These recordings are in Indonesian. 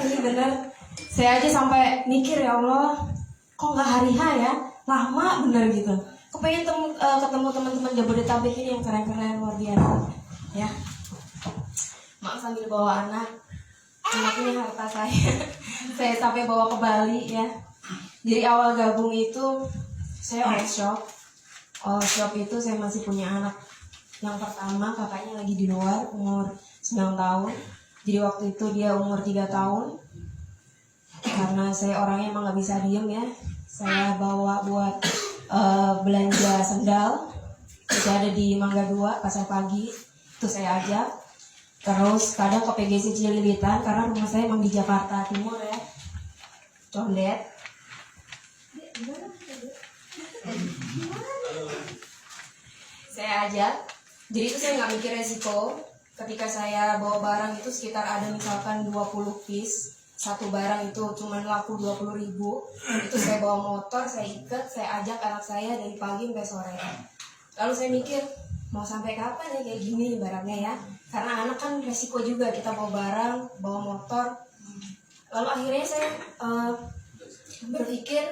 ini bener. Saya aja sampai mikir, ya Allah, kok nggak hari H ya? Lama bener gitu. Kepengen ketemu teman-teman Jabodetabek ini yang keren-keren luar biasa. Ya, maaf sambil bawa anak ini harta saya. Saya sampai bawa ke Bali ya. Jadi awal gabung itu saya all shop itu saya masih punya anak. Yang pertama kakaknya lagi di luar umur 9 tahun. Jadi waktu itu dia umur 3 tahun. Karena saya orangnya emang gak bisa diem ya, saya bawa buat belanja sendal. Itu ada di Mangga 2 Pasar Pagi, itu saya ajak. Terus kadang ke PGC Cililitan karena rumah saya emang di Jakarta Timur ya, Condet. Saya ajak. Jadi itu saya nggak mikir resiko. Ketika saya bawa barang itu sekitar ada misalkan 20 piece, satu barang itu cuma laku 20.000. Itu saya bawa motor, saya ikat, saya ajak anak saya dari pagi sampai sore. Lalu saya mikir, mau sampai kapan ya kayak gini barangnya ya? Karena anak kan resiko juga, kita bawa barang, bawa motor. Lalu akhirnya saya berpikir,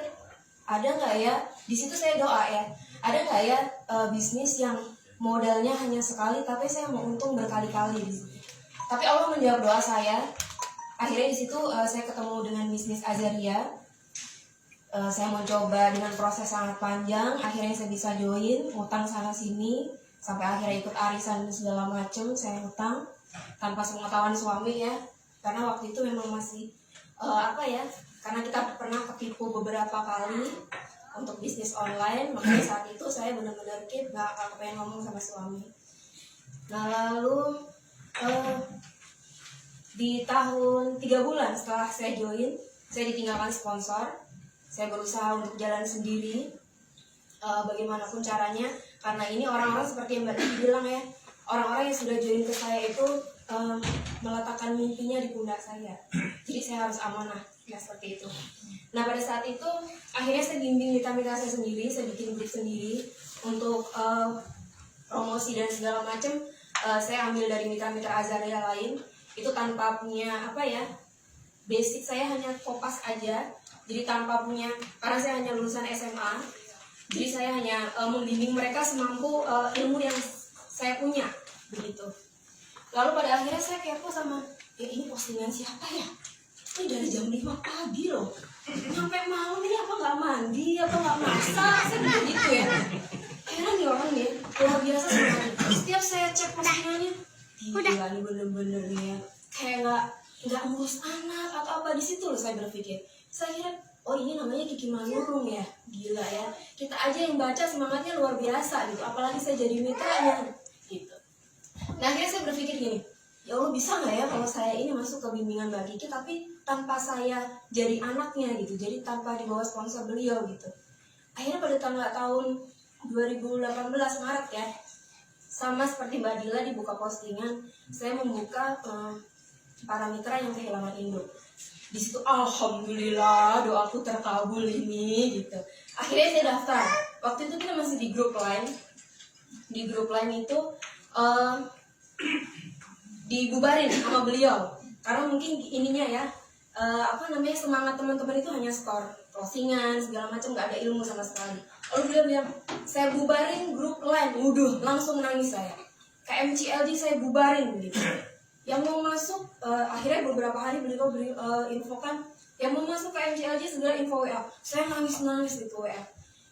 ada nggak ya? Di situ saya doa ya, ada nggak ya bisnis yang modalnya hanya sekali tapi saya mau untung berkali-kali. Tapi Allah menjawab doa saya. Akhirnya di situ saya ketemu dengan bisnis Azaria. Saya mau coba dengan proses sangat panjang. Akhirnya saya bisa join, utang sana sini, sampai akhirnya ikut arisan dan segala macam. Saya utang tanpa sepengetahuan suami ya, karena waktu itu memang masih karena kita pernah ketipu beberapa kali untuk bisnis online. Makanya saat itu saya benar-benar nggak pengen ngomong sama suami. Nah lalu di tahun 3 bulan setelah saya join, saya ditinggalkan sponsor. Saya berusaha untuk jalan sendiri, bagaimanapun caranya. Karena ini orang-orang seperti yang Mbak Didi bilang ya, orang-orang yang sudah join ke saya itu meletakkan mimpinya di pundak saya. Jadi saya harus amanah, ya seperti itu. Nah pada saat itu akhirnya saya bimbing mitra-mitra saya sendiri, saya bikin grup sendiri untuk promosi dan segala macam. Saya ambil dari mitra-mitra Azaria lain. Itu tanpa punya basic saya hanya kopas aja. Jadi tanpa punya, karena saya hanya lulusan SMA, jadi saya hanya membimbing mereka semampu ilmu yang saya punya, begitu. Lalu pada akhirnya saya kepo sama, ini postingan siapa ya? Ini dari jam 5 pagi loh, sampai malam ini apa nggak mandi, apa nggak masak, saya begitu ya. Heran nih orang nih, luar biasa semangat. Setiap saya cek postingannya, gila nih bener-bener nih ya, kayak nggak ngurus anak atau apa. Di situ loh saya berpikir. Saya kira, oh ini namanya Kiki Manurung ya, gila ya. Kita aja yang baca semangatnya luar biasa gitu, apalagi saya jadi mitranya gitu. Nah akhirnya saya berpikir gini, ya Allah bisa nggak ya kalau saya ini masuk ke bimbingan Mbak Kiki tapi tanpa saya jadi anaknya gitu, jadi tanpa di bawah sponsor beliau gitu. Akhirnya pada tahun 2018 Maret ya, sama seperti Mbak Dila dibuka postingan, saya membuka para mitra yang kehilangan induk. Di situ alhamdulillah doaku terkabul ini gitu. Akhirnya saya daftar. Waktu itu kita masih di grup line. Di grup line itu dibubarin sama beliau karena mungkin ininya ya semangat teman-teman itu hanya skor closingan segala macam, nggak ada ilmu sama sekali. Lalu beliau bilang saya bubarin grup line. Langsung nangis saya. KMCLG saya bubarin gitu. Yang mau masuk, akhirnya beberapa hari beliau infokan, yang mau masuk ke MCLJ segera info WA. Saya nangis itu WA.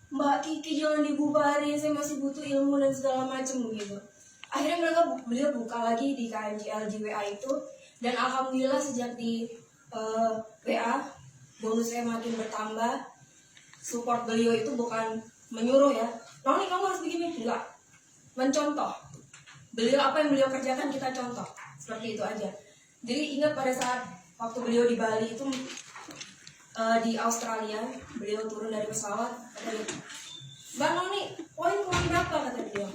Mbak Kiki jangan dibubarin, saya masih butuh ilmu dan segala macam gitu. Akhirnya beliau buka lagi di KMCLJ WA itu, dan alhamdulillah sejak di WA bonus saya makin bertambah. Support beliau itu bukan menyuruh ya, Noni kamu harus begini, enggak, mencontoh. Beliau apa yang beliau kerjakan kita contoh. Seperti itu aja. Jadi ingat pada saat waktu beliau di Bali itu di Australia, beliau turun dari pesawat, kata dia, Mbak Noni, poin kurang berapa kata beliau.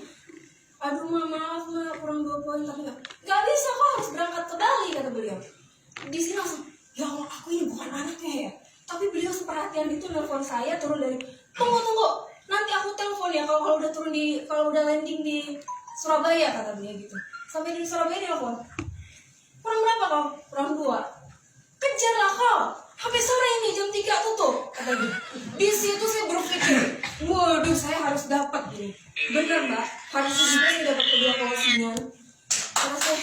Aduh maaf kurang 2 poin, tapi nggak bisa, kok harus berangkat ke Bali kata beliau. Di sini langsung, ya Allah aku ini bukan anaknya ya. Tapi beliau seperhatian itu nelfon saya turun dari, tunggu, nanti aku telepon ya kalau udah landing di Surabaya kata beliau gitu. Sampai di Surabaya dia telepon, kurang berapa kau? Kurang 2. Kejar 3 tutup kata dia. Di situ saya berpikir, waduh saya harus dapat ini. Bener mbak, harusnya juga saya dapat kedua closingan. Karena saya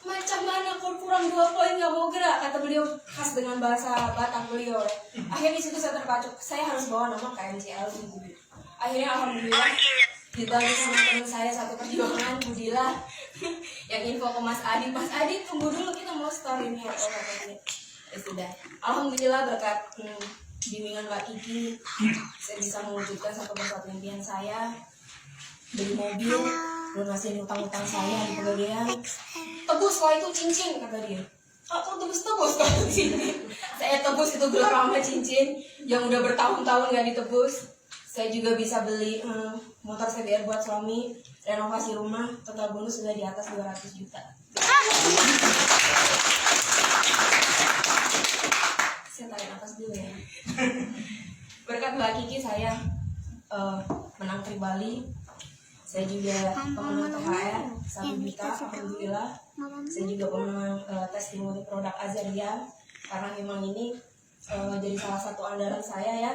macam mana kurang 2 poin nggak mau gerak, kata beliau khas dengan bahasa Batak beliau. Akhirnya di situ saya terpacu, saya harus bawa nama KMCL gitu. Akhirnya alhamdulillah ditanya sama teman saya satu perjuangan, Budila, yang info ke Mas Adi. Mas Adi tunggu dulu, kita mau story nih katanya. Ya sudah, alhamdulillah berkat bimbingan Mbak Kiki, saya bisa mewujudkan satu persatu impian saya, beli mobil, lunasiin utang-utang saya di Pegadaian. Tebus kalau itu cincin kata dia. Kok tebus kalau cincin? Saya tebus itu gelap sama cincin yang udah bertahun-tahun gak ditebus. Saya juga bisa beli motor CBR buat suami, renovasi rumah, total bonus sudah di atas 200 juta. Saya tarik nafas dulu ya. Berkat Mbak Kiki saya menang Tri Bali. Saya juga pemenang THR 1 juta, alhamdulillah. Saya juga pemenang testimoni produk Azaria, karena memang ini jadi salah satu andalan saya ya.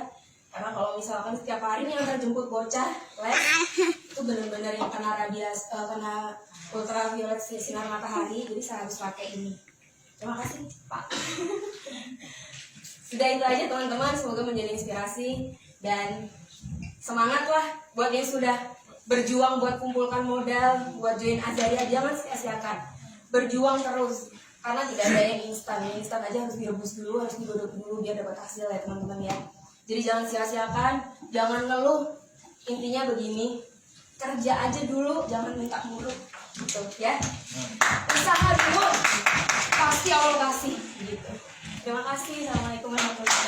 Karena kalau misalkan setiap hari nih antar jemput bocah les, itu benar-benar yang kena radiasi, kena ultraviolet sinar matahari, jadi saya harus pakai ini. Terima kasih Pak. Sudah itu aja teman-teman, semoga menjadi inspirasi dan semangatlah buat yang sudah berjuang buat kumpulkan modal, buat join Azaria, jangan sia-siakan. Berjuang terus, karena tidak ada yang instan. Yang instan aja harus direbus dulu, harus digodok dulu biar dapat hasil ya teman-teman ya. Jadi jangan sia-siakan, jangan ngeluh. Intinya begini, kerja aja dulu, jangan minta mulu, gitu ya. Usaha dulu, pasti Allah kasih, gitu. Terima kasih. Assalamualaikum warahmatullahi wabarakatuh.